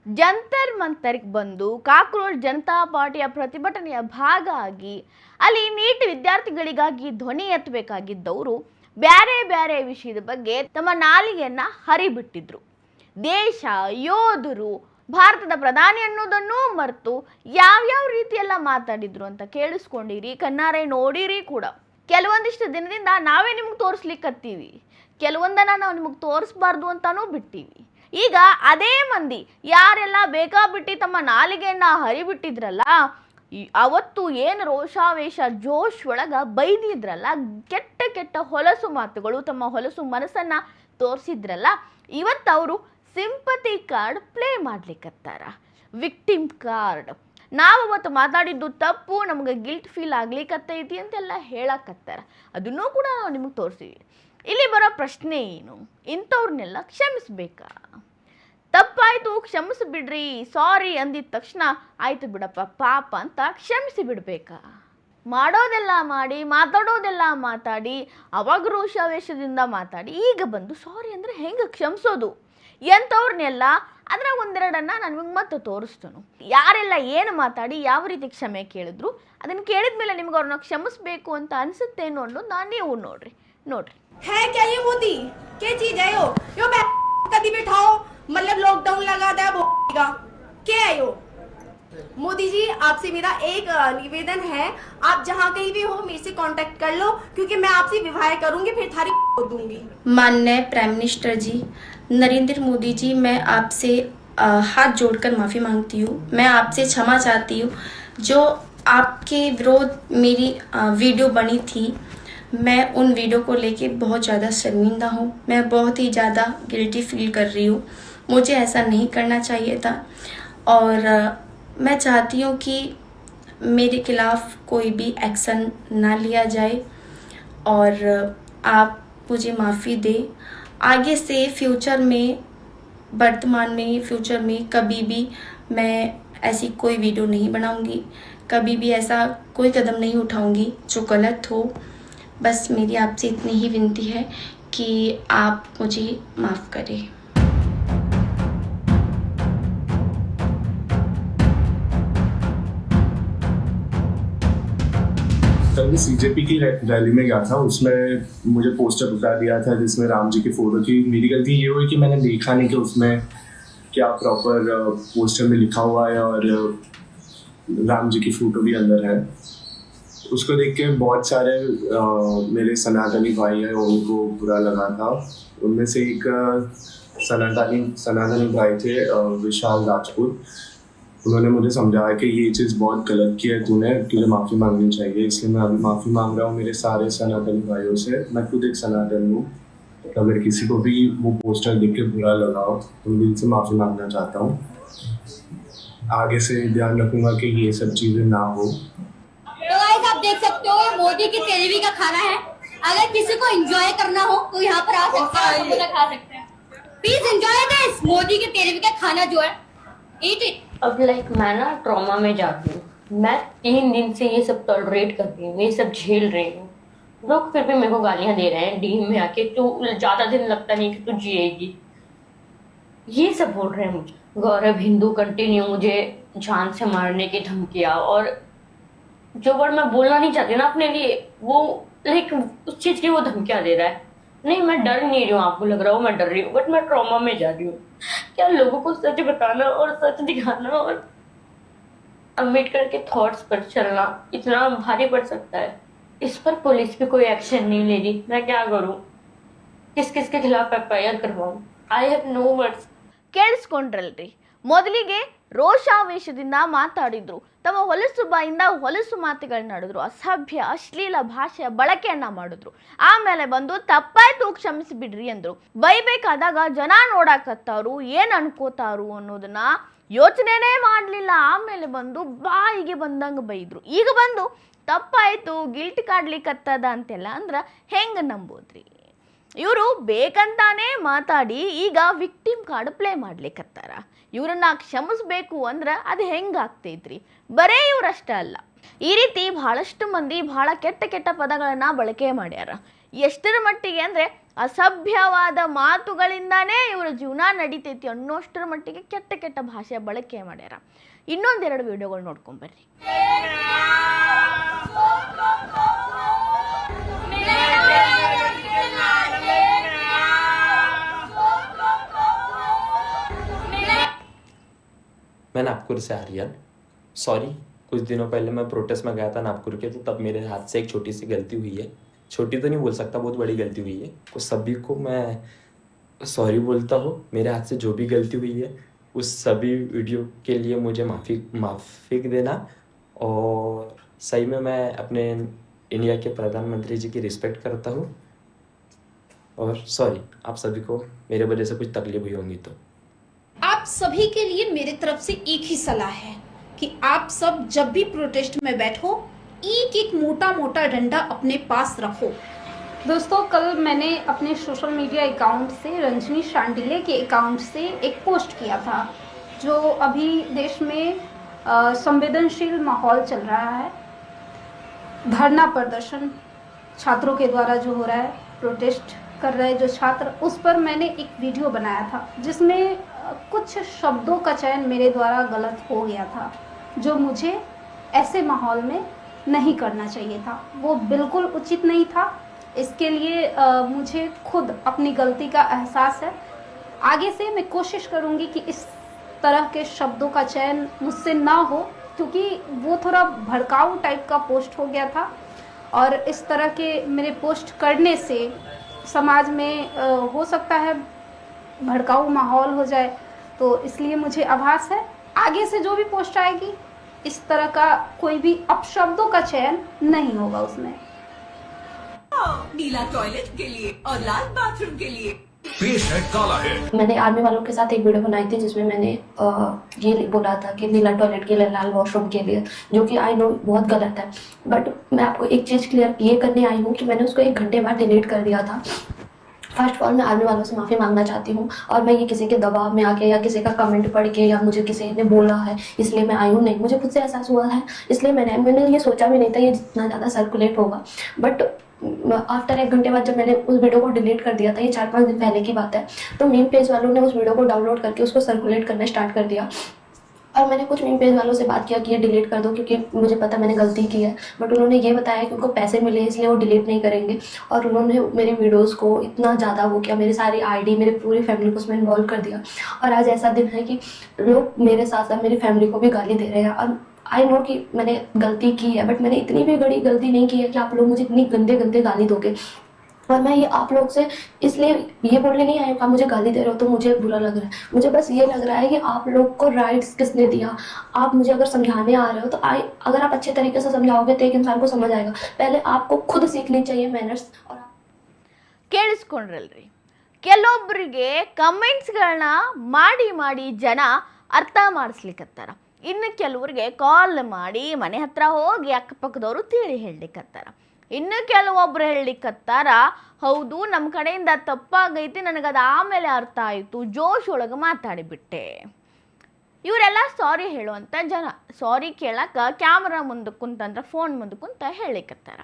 ಜಂತರ್ ಮಂತರ್ಗೆ ಬಂದು ಕಾಕ್ರೋಚ್ ಜನತಾ ಪಾರ್ಟಿಯ ಪ್ರತಿಭಟನೆಯ ಭಾಗ ಆಗಿ ಅಲ್ಲಿ ನೀಟ್ ವಿದ್ಯಾರ್ಥಿಗಳಿಗಾಗಿ ಧ್ವನಿ ಎತ್ತಬೇಕಾಗಿದ್ದವರು ಬ್ಯಾರೆ ಬ್ಯಾರೆ ವಿಷಯದ ಬಗ್ಗೆ ತಮ್ಮ ನಾಲಿಗೆಯನ್ನ ಹರಿಬಿಟ್ಟಿದ್ರು. ದೇಶ, ಯೋಧರು, ಭಾರತದ ಪ್ರಧಾನಿ ಅನ್ನೋದನ್ನೂ ಮರೆತು ಯಾವ್ಯಾವ ರೀತಿಯೆಲ್ಲ ಮಾತಾಡಿದ್ರು ಅಂತ ಕೇಳಿಸ್ಕೊಂಡಿರಿ, ಕಣ್ಣಾರೆ ನೋಡಿರಿ ಕೂಡ. ಕೆಲವೊಂದಿಷ್ಟು ದಿನದಿಂದ ನಾವೇ ನಿಮ್ಗೆ ತೋರಿಸ್ಲಿಕ್ಕತ್ತೀವಿ, ಕೆಲವೊಂದನ್ನ ನಾವು ನಿಮಗೆ ತೋರಿಸ್ಬಾರ್ದು ಅಂತಾನೂ ಬಿಟ್ಟಿವಿ. ಈಗ ಅದೇ ಮಂದಿ ಯಾರೆಲ್ಲ ಬೇಕಾಬಿಟ್ಟಿ ತಮ್ಮ ನಾಲಿಗೆಯನ್ನ ಹರಿಬಿಟ್ಟಿದ್ರಲ್ಲ, ಅವತ್ತು ಏನು ರೋಷಾವೇಶ ಜೋಶ್ ಒಳಗ ಬೈದಿದ್ರಲ್ಲ, ಕೆಟ್ಟ ಕೆಟ್ಟ ಹೊಲಸು ಮಾತುಗಳು, ತಮ್ಮ ಹೊಲಸು ಮನಸ್ಸನ್ನ ತೋರಿಸಿದ್ರಲ್ಲ, ಇವತ್ತು ಅವರು ಸಿಂಪತಿ ಕಾರ್ಡ್ ಪ್ಲೇ ಮಾಡ್ಲಿಕ್ಕತ್ತಾರ. Victim card. ನಾವು ಅವತ್ತು ಮಾತಾಡಿದ್ದು ತಪ್ಪು, ನಮ್ಗೆ ಗಿಲ್ಟ್ ಫೀಲ್ ಆಗ್ಲಿಕ್ಕತ್ತೈತಿ ಅಂತೆಲ್ಲ ಹೇಳಕತ್ತಾರ. ಅದನ್ನೂ ಕೂಡ ನಾವು ನಿಮಗೆ ತೋರಿಸಿವಿ. ಇಲ್ಲಿ ಬರೋ ಪ್ರಶ್ನೆ ಏನು, ಇಂಥವ್ರನ್ನೆಲ್ಲ ಕ್ಷಮಿಸ್ಬೇಕಾ? ತಪ್ಪಾಯ್ತು ಕ್ಷಮಿಸಿಬಿಡ್ರಿ, ಸಾರಿ ಅಂದಿದ ತಕ್ಷಣ ಆಯ್ತು ಬಿಡಪ್ಪ ಪಾಪ ಅಂತ ಕ್ಷಮಿಸಿ ಬಿಡ್ಬೇಕಾ? ಮಾಡೋದೆಲ್ಲ ಮಾಡಿ, ಮಾತಾಡೋದೆಲ್ಲ ಮಾತಾಡಿ, ಅವಾಗ ರೋಷಾವೇಶದಿಂದ ಮಾತಾಡಿ, ಈಗ ಬಂದು ಸಾರಿ ಅಂದರೆ ಹೆಂಗೆ ಕ್ಷಮಿಸೋದು? ಎಂಥವ್ರನ್ನೆಲ್ಲ ಅದರ ಒಂದೆರಡನ್ನ ನಾನು ನಿಮಗೆ ಮತ್ತೆ ತೋರಿಸ್ತೇನೆ. ಯಾರೆಲ್ಲ ಏನು ಮಾತಾಡಿ ಯಾವ ರೀತಿ ಕ್ಷಮೆ ಕೇಳಿದ್ರು, ಅದನ್ನು ಕೇಳಿದ ಮೇಲೆ ನಿಮ್ಗೆ ಅವ್ರನ್ನ ಕ್ಷಮಿಸಬೇಕು ಅಂತ ಅನಿಸುತ್ತೇನೋ ಅನ್ನೋದು ನೀವು ನೋಡ್ರಿ. है क्या ये मोदी? क्या चीज है यो कभी बिठाओ, मतलब लॉकडाउन लगा दिया बोलेगा क्या है यो? मोदी जी, आपसे मेरा एक निवेदन है, आप जहाँ कहीं भी हो मेरे से कांटेक्ट कर लो, क्योंकि मैं आपसे विवाह करूंगी, फिर थारी दूंगी। माननीय प्राइम मिनिस्टर जी नरेंद्र मोदी जी, मैं आपसे हाथ जोड़कर माफ़ी मांगती हूँ। मैं आपसे क्षमा चाहती हूँ। जो आपके विरोध मेरी वीडियो बनी थी, मैं उन वीडियो को लेके बहुत ज़्यादा शर्मिंदा हूँ। मैं बहुत ही ज़्यादा गिल्टी फील कर रही हूँ। मुझे ऐसा नहीं करना चाहिए था और मैं चाहती हूँ कि मेरे खिलाफ़ कोई भी एक्शन ना लिया जाए और आप मुझे माफ़ी दें। आगे से फ्यूचर में, वर्तमान में, फ्यूचर में कभी भी मैं ऐसी कोई वीडियो नहीं बनाऊँगी, कभी भी ऐसा कोई कदम नहीं उठाऊँगी जो गलत हो। बस मेरी आपसे इतनी ही विनती है कि आप मुझे माफ़ करें। कल सीजेपी की रैली में गया था, उसमें मुझे पोस्टर उतार दिया था जिसमें राम जी की फोटो थी। मेरी गलती ये हुई कि मैंने देखा नहीं कि उसमें क्या प्रॉपर पोस्टर में लिखा हुआ है और राम जी की फोटो भी अंदर है। उसको देख के बहुत सारे मेरे सनातनी भाई हैं, उनको बुरा लगा था। उनमें से एक सनातनी भाई थे, विशाल राजपूत। उन्होंने मुझे समझाया कि ये चीज़ बहुत गलत की है तूने, तुझे माफ़ी मांगनी चाहिए। इसलिए मैं अभी माफ़ी मांग रहा हूँ मेरे सारे सनातनी भाइयों से। मैं खुद एक सनातन हूँ। अगर किसी को भी वो पोस्टर देख के बुरा लगा हो तो मैं दिल से माफ़ी मांगना चाहता हूँ। आगे से ध्यान रखूँगा कि ये सब चीज़ें ना हो। तो गाइस आप देख सकते हो मोदी की तेलवी का खाना है। अगर किसी को एंजॉय करना हो तो यहाँ पर आ सकते हैं, खाना खा सकते हैं। प्लीज एंजॉय दिस मोदी के तेलवी का खाना जो है, ईट इट। अब मैं ना ट्रॉमा में जाती हूँ। मैं 3 दिन से ये सब टॉलरेट कर रही हूँ, ये सब झेल रही हूँ। लोग फिर भी मेरे को गालियाँ दे रहे हैं डीम में आके, तू ज़्यादा दिन लगता नहीं कि तू जिएगी, ये सब बोल रहे हैं मुझे। गौरव हिंदू कंटिन्यू मुझे जान से मारने की धमकियाँ, और जो वर्ड मैं बोलना नहीं चाहती ना अपने लिए, वो लाइक उस चीज़ की वो धमकियाँ दे रहा है। नहीं, मैं डर नहीं रही हूँ, आपको लग रहा हो मैं डर रही हूँ, बट मैं ट्रॉमा में जा रही हूँ। क्या लोगों को सच बताना और सच दिखाना और अम्बेडकर के थॉट्स पर चलना इतना भारी पड़ सकता है। इस पर पुलिस भी कोई एक्शन नहीं ले रही। मैं क्या करूँ? किस किस के खिलाफ एफआईआर करवाऊँ? I have no words. ಕೇಳಿಸ್ಕೊಂಡ್ರಲ್ರಿ, ಮೊದಲಿಗೆ ರೋಷಾವೇಶದಿಂದ ಮಾತಾಡಿದ್ರು, ತಮ್ಮ ಹೊಲಸು ಬಾಯಿಂದ ಹೊಲಸು ಮಾತುಗಳನ್ನಾಡಿದ್ರು, ಅಸಭ್ಯ ಅಶ್ಲೀಲ ಭಾಷೆಯ ಬಳಕೆಯನ್ನ ಮಾಡಿದ್ರು. ಆಮೇಲೆ ಬಂದು ತಪ್ಪಾಯ್ತು ಕ್ಷಮಿಸಿಬಿಡ್ರಿ ಅಂದ್ರು. ಬೈಬೇಕಾದಾಗ ಜನ ನೋಡಾಕತ್ತವ್ರು, ಏನ್ ಅನ್ಕೋತಾರು ಅನ್ನೋದನ್ನ ಯೋಚನೆನೇ ಮಾಡಲಿಲ್ಲ. ಆಮೇಲೆ ಬಂದು ಬಾಯಿಗೆ ಬಂದಂಗೆ ಬೈದ್ರು. ಈಗ ಬಂದು ತಪ್ಪಾಯ್ತು ಗಿಲ್ಟ್ ಕಾಡ್ಲಿಕ್ಕತ್ತದ ಅಂತೆಲ್ಲ ಅಂದ್ರೆ ಹೆಂಗೆ ನಂಬೋದ್ರಿ? ಇವರು ಬೇಕಂತಾನೆ ಮಾತಾಡಿ ಈಗ ವಿಕ್ಟಿಮ್ ಕಾರ್ಡ್ ಪ್ಲೇ ಮಾಡ್ಲಿಕ್ಕತ್ತಾರ. ಇವರನ್ನ ಕ್ಷಮಿಸ್ಬೇಕು ಅಂದ್ರೆ ಅದು ಹೆಂಗಾಗ್ತೈತ್ರಿ? ಬರೇ ಇವರಷ್ಟೇ ಅಲ್ಲ, ಈ ರೀತಿ ಬಹಳಷ್ಟು ಮಂದಿ ಬಹಳ ಕೆಟ್ಟ ಕೆಟ್ಟ ಪದಗಳನ್ನು ಬಳಕೆ ಮಾಡ್ಯಾರ. ಎಷ್ಟರ ಮಟ್ಟಿಗೆ ಅಂದರೆ ಅಸಭ್ಯವಾದ ಮಾತುಗಳಿಂದಾನೇ ಇವರ ಜೀವನ ನಡೀತೈತಿ ಅನ್ನೋಷ್ಟರ ಮಟ್ಟಿಗೆ ಕೆಟ್ಟ ಕೆಟ್ಟ ಭಾಷೆ ಬಳಕೆ ಮಾಡ್ಯಾರ. ಇನ್ನೊಂದೆರಡು ವಿಡಿಯೋಗಳು ನೋಡ್ಕೊಂಬರ್ರಿ. मैं नागपुर से आर्यन, सॉरी कुछ दिनों पहले मैं प्रोटेस्ट में गया था नागपुर के, तो तब मेरे हाथ से एक छोटी सी गलती हुई है. छोटी तो नहीं बोल सकता, बहुत बड़ी गलती हुई है. तो सभी को मैं सॉरी बोलता हूँ. मेरे हाथ से जो भी गलती हुई है उस सभी वीडियो के लिए मुझे माफ़ी देना. और सही में मैं अपने इंडिया के प्रधानमंत्री जी की रिस्पेक्ट करता हूँ. और सॉरी आप सभी को मेरे वजह से कुछ तकलीफ हुई होंगी तो. आप सभी के लिए मेरे तरफ से एक ही सलाह है कि आप सब जब भी प्रोटेस्ट में बैठो एक एक मोटा मोटा डंडा अपने पास रखो. दोस्तों, कल मैंने अपने सोशल मीडिया अकाउंट से रंजनी शांडिले के अकाउंट से एक पोस्ट किया था जो अभी देश में संवेदनशील माहौल चल रहा है. धरना प्रदर्शन छात्रों के द्वारा जो हो रहा है, प्रोटेस्ट कर रहे जो छात्र, उस पर मैंने एक वीडियो बनाया था जिसमें कुछ शब्दों का चयन मेरे द्वारा गलत हो गया था, जो मुझे ऐसे माहौल में नहीं करना चाहिए था. वो बिल्कुल उचित नहीं था. इसके लिए मुझे खुद अपनी गलती का एहसास है. आगे से मैं कोशिश करूँगी कि इस तरह के शब्दों का चयन मुझसे ना हो, क्योंकि वो थोड़ा भड़काऊ टाइप का पोस्ट हो गया था और इस तरह के मेरे पोस्ट करने से समाज में हो सकता है भड़काऊ माहौल हो जाए. तो इसलिए मुझे आभास है आगे से जो भी पोस्ट आएगी इस तरह का कोई भी अपशब्दों का चयन नहीं होगा उसमें. नीला टॉयलेट के लिए और लाल बाथरूम के लिए पेश है काला है. मैंने आर्मी वालों के साथ एक वीडियो बनाई थी जिसमें मैंने ये बोला था कि नीला टॉयलेट के लिए, लाल वॉशरूम के लिए, जो कि आई नो बहुत गलत है. बट मैं आपको एक चीज़ क्लियर ये करने आई हूँ कि मैंने उसको 1 घंटे बाद डिलीट कर दिया था. फर्स्ट ऑफ ऑल मैं आर्मी वालों से माफ़ी मांगना चाहती हूँ, और मैं ये किसी के दबाव में आके या किसी का कमेंट पढ़ के या मुझे किसी ने बोला है इसलिए मैं आई हूँ, नहीं, मुझे खुद से एहसास हुआ है इसलिए मैंने ये सोचा भी नहीं था ये जितना ज़्यादा सर्कुलेट होगा. बट आफ्टर 1 घंटे बाद जब मैंने उस वीडियो को डिलीट कर दिया था, ये 4-5 दिन पहले की बात है, तो मीम पेज वालों ने उस वीडियो को डाउनलोड करके उसको सर्कुलेट करना स्टार्ट कर दिया. और मैंने कुछ मीम पेज वालों से बात किया कि ये डिलीट कर दो क्योंकि मुझे पता मैंने गलती की है. बट उन्होंने ये बताया कि उनको पैसे मिले इसलिए वो डिलीट नहीं करेंगे. और उन्होंने मेरे वीडियोस को इतना ज़्यादा वो किया, मेरी सारी आईडी, मेरी पूरी फैमिली को उसमें इन्वॉल्व कर दिया. और आज ऐसा दिन है कि लोग मेरे साथ साथ मेरी फैमिली को भी गाली दे रहे हैं. और आई नो कि मैंने गलती की है, बट मैंने इतनी भी बड़ी गलती नहीं की है कि आप लोग मुझे इतनी गंदे गंदे गाली दोगे. और मैं ये आप लोग से इसलिए ये बोलने नहीं आई हूँ आप मुझे गाली दे रहे हो तो मुझे बुरा लग रहा है. मुझे बस ये लग रहा है कि आप लोग को राइट्स किसने दिया. आप मुझे अगर समझाने आ रहे हो तो अगर आप अच्छे तरीके से समझाओगे तो एक इंसान को समझ आएगा. पहले आपको खुद सीखनी चाहिए मैनर्स. और ಕೇಳಿಸ್ಕೊಂಡ್ರಲ್ರಿ, ಕೆಲವೊಬ್ಬರಿಗೆ ಕಮೆಂಟ್ಸ್ಗಳನ್ನ ಮಾಡಿ ಮಾಡಿ ಜನ ಅರ್ಥ ಮಾಡಿಸ್ಲಿಕ್ಕತ್ತಾರ. ಇನ್ನು ಕೆಲವ್ರಿಗೆ ಕಾಲ್ ಮಾಡಿ ಮನೆ ಹತ್ರ ಹೋಗಿ ಅಕ್ಕಪಕ್ಕದವರು ತಿಳಿ ಹೇಳಲಿಕ್ಕತ್ತಾರ. ಇನ್ನು ಕೆಲವೊಬ್ರು ಹೇಳಲಿಕ್ಕತ್ತಾರ, ಹೌದು ನಮ್ಮ ಕಡೆಯಿಂದ ತಪ್ಪಾಗೈತಿ, ನನಗದು ಆಮೇಲೆ ಅರ್ಥ ಆಯಿತು, ಜೋಶ್ ಒಳಗೆ ಮಾತಾಡಿಬಿಟ್ಟೆ. ಇವರೆಲ್ಲ ಸಾರಿ ಹೇಳುವಂಥ ಜನ. ಸಾರಿ ಕೇಳಕ್ಕೆ ಕ್ಯಾಮ್ರಾ ಮುಂದೆ ಕುಂತಂದ್ರೆ ಫೋನ್ ಮುಂದೆ ಕುಂತ ಹೇಳಿಕತ್ತಾರ.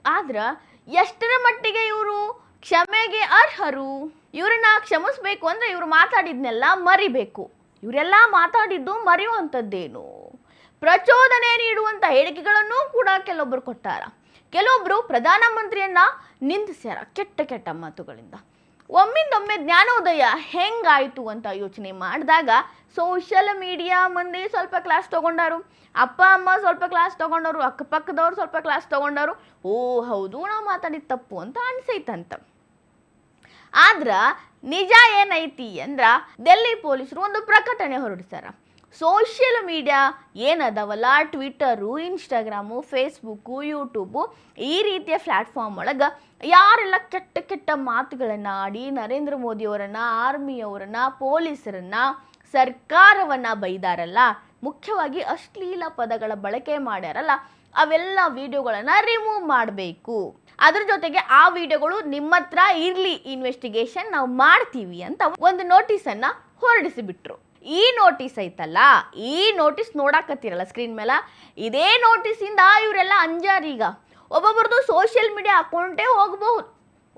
ಆದ್ರೆ ಎಷ್ಟರ ಮಟ್ಟಿಗೆ ಇವರು ಕ್ಷಮೆಗೆ ಅರ್ಹರು? ಇವ್ರನ್ನ ಕ್ಷಮಿಸ್ಬೇಕು ಅಂದರೆ ಇವರು ಮಾತಾಡಿದ್ನೆಲ್ಲ ಮರಿಬೇಕು. ಇವರೆಲ್ಲ ಮಾತಾಡಿದ್ದು ಮರೆಯುವಂಥದ್ದೇನು? ಪ್ರಚೋದನೆ ನೀಡುವಂಥ ಹೇಳಿಕೆಗಳನ್ನು ಕೂಡ ಕೆಲವೊಬ್ಬರು ಕೊಟ್ಟಾರ. ಕೆಲವೊಬ್ಬರು ಪ್ರಧಾನಮಂತ್ರಿಯನ್ನ ನಿಂದಿಸ್ಯಾರ ಕೆಟ್ಟ ಕೆಟ್ಟ ಮಾತುಗಳಿಂದ. ಒಮ್ಮಿಂದೊಮ್ಮೆ ಜ್ಞಾನೋದಯ ಹೆಂಗಾಯಿತು ಅಂತ ಯೋಚನೆ ಮಾಡಿದಾಗ ಸೋಷಿಯಲ್ ಮೀಡಿಯಾ ಮಂದಿ ಸ್ವಲ್ಪ ಕ್ಲಾಸ್ ತೊಗೊಂಡಾರು, ಅಪ್ಪ ಅಮ್ಮ ಸ್ವಲ್ಪ ಕ್ಲಾಸ್ ತೊಗೊಂಡವರು, ಅಕ್ಕಪಕ್ಕದವ್ರು ಸ್ವಲ್ಪ ಕ್ಲಾಸ್ ತೊಗೊಂಡವರು. ಓ ಹೌದು, ನಾವು ಮಾತಾಡಿದ ತಪ್ಪು ಅಂತ ಅನಿಸೈತಂತ. ಆದ್ರೆ ನಿಜ ಏನೈತಿ ಅಂದ್ರೆ ಡೆಲ್ಲಿ ಪೊಲೀಸರು ಒಂದು ಪ್ರಕಟಣೆ ಹೊರಡಿಸ್ಯಾರ. ಸೋಷಿಯಲ್ ಮೀಡಿಯಾ ಏನದವಲ್ಲ, ಟ್ವಿಟರು, ಇನ್ಸ್ಟಾಗ್ರಾಮು, ಫೇಸ್ಬುಕ್ಕು, ಯೂಟ್ಯೂಬು, ಈ ರೀತಿಯ ಪ್ಲ್ಯಾಟ್ಫಾರ್ಮ್ ಒಳಗೆ ಯಾರೆಲ್ಲ ಕೆಟ್ಟ ಕೆಟ್ಟ ಮಾತುಗಳನ್ನು ಆಡಿ ನರೇಂದ್ರ ಮೋದಿಯವರನ್ನು, ಆರ್ಮಿಯವರನ್ನು, ಪೊಲೀಸರನ್ನು, ಸರ್ಕಾರವನ್ನು ಬೈದಾರಲ್ಲ, ಮುಖ್ಯವಾಗಿ ಅಶ್ಲೀಲ ಪದಗಳ ಬಳಕೆ ಮಾಡ್ಯಾರಲ್ಲ, ಅವೆಲ್ಲ ವಿಡಿಯೋಗಳನ್ನು ರಿಮೂವ್ ಮಾಡಬೇಕು. ಅದ್ರ ಜೊತೆಗೆ ಆ ವಿಡಿಯೋಗಳು ನಿಮ್ಮ ಹತ್ರ ಇರಲಿ, ಇನ್ವೆಸ್ಟಿಗೇಷನ್ ನಾವು ಮಾಡ್ತೀವಿ ಅಂತ ಒಂದು ನೋಟಿಸನ್ನು ಹೊರಡಿಸಿಬಿಟ್ರು. ಈ ನೋಟಿಸ್ ಐತಲ್ಲ, ಈ ನೋಟಿಸ್ ನೋಡಾಕತ್ತೀರಲ್ಲ ಸ್ಕ್ರೀನ್ ಮೇಲೆ, ಇದೇ ನೋಟಿಸಿಂದ ಇವರೆಲ್ಲ ಅಂಜಾರೀಗ. ಒಬ್ಬೊಬ್ರದ್ದು ಸೋಷಿಯಲ್ ಮೀಡಿಯಾ ಅಕೌಂಟೇ ಹೋಗಬಹುದು,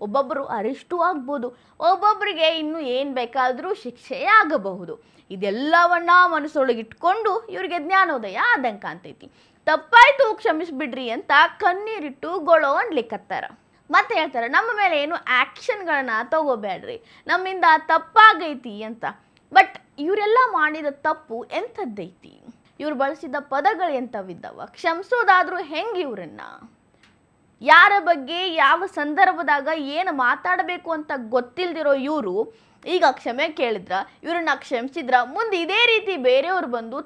ಒಬ್ಬೊಬ್ಬರು ಅರೆಸ್ಟು ಆಗ್ಬೋದು, ಒಬ್ಬೊಬ್ಬರಿಗೆ ಇನ್ನೂ ಏನು ಬೇಕಾದರೂ ಶಿಕ್ಷೆ ಆಗಬಹುದು. ಇದೆಲ್ಲವನ್ನ ಮನಸ್ಸೊಳಗಿಟ್ಕೊಂಡು ಇವರಿಗೆ ಜ್ಞಾನೋದಯ ಆದಂಗೆ ಕಾಣ್ತೈತಿ. ತಪ್ಪಾಯ್ತು ಕ್ಷಮಿಸ್ಬಿಡ್ರಿ ಅಂತ ಕಣ್ಣೀರಿಟ್ಟು ಗೊಳೋ ಅನ್ಲಿಕ್ಕತ್ತಾರ. ಮತ್ತೆ ಹೇಳ್ತಾರೆ ನಮ್ಮ ಮೇಲೆ ಏನು ಆ್ಯಕ್ಷನ್ಗಳನ್ನ ತಗೋಬೇಡ್ರಿ, ನಮ್ಮಿಂದ ತಪ್ಪಾಗೈತಿ ಅಂತ. ಬಟ್ ಇವರೆಲ್ಲ ಮಾಡಿದ ತಪ್ಪು ಎಂಥದ್ದೈತಿ? ಇವ್ರು ಬಳಸಿದ ಪದಗಳು ಎಂಥವಿದ್ದಾವ? ಕ್ಷಮಿಸೋದಾದ್ರೂ ಹೆಂಗೆ ಇವ್ರನ್ನ? ಯಾರ ಬಗ್ಗೆ ಯಾವ ಸಂದರ್ಭದಾಗ ಏನು ಮಾತಾಡಬೇಕು ಅಂತ ಗೊತ್ತಿಲ್ದಿರೋ ಇವರು ಈಗ ಕ್ಷಮೆ ಕೇಳಿದ್ರ, ಇವ್ರನ್ನ ಕ್ಷಮಿಸಿದ್ರ, ಮುಂದೆ ಇದೇ ರೀತಿ ಬೇರೆಯವ್ರು ಬಂದು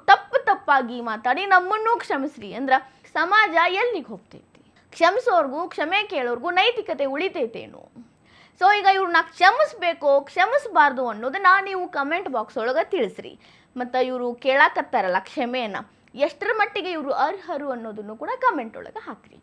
ತಪ್ಪಾಗಿ ಮಾತಾಡಿ ನಮ್ಮನ್ನೂ ಕ್ಷಮಿಸ್ರಿ ಅಂದ್ರೆ ಸಮಾಜ ಎಲ್ಲಿಗೆ ಹೋಗ್ತೈತಿ? ಕ್ಷಮಿಸೋರ್ಗೂ ಕ್ಷಮೆ ಕೇಳೋರ್ಗೂ ನೈತಿಕತೆ ಉಳಿತೈತೇನು? ಸೊ ಈಗ ಇವ್ರನ್ನ ಕ್ಷಮಿಸ್ಬೇಕೋ ಕ್ಷಮಿಸಬಾರ್ದು ಅನ್ನೋದನ್ನ ನೀವು ಕಮೆಂಟ್ ಬಾಕ್ಸ್ ಒಳಗೆ ತಿಳಿಸ್ರಿ. ಮತ್ತು ಇವರು ಕೇಳಾಕತ್ತಾರಲ್ಲ ಕ್ಷಮೆಯನ್ನು, ಎಷ್ಟರ ಮಟ್ಟಿಗೆ ಇವರು ಅರ್ಹರು ಅನ್ನೋದನ್ನು ಕೂಡ ಕಮೆಂಟ್ ಒಳಗೆ ಹಾಕ್ರಿ.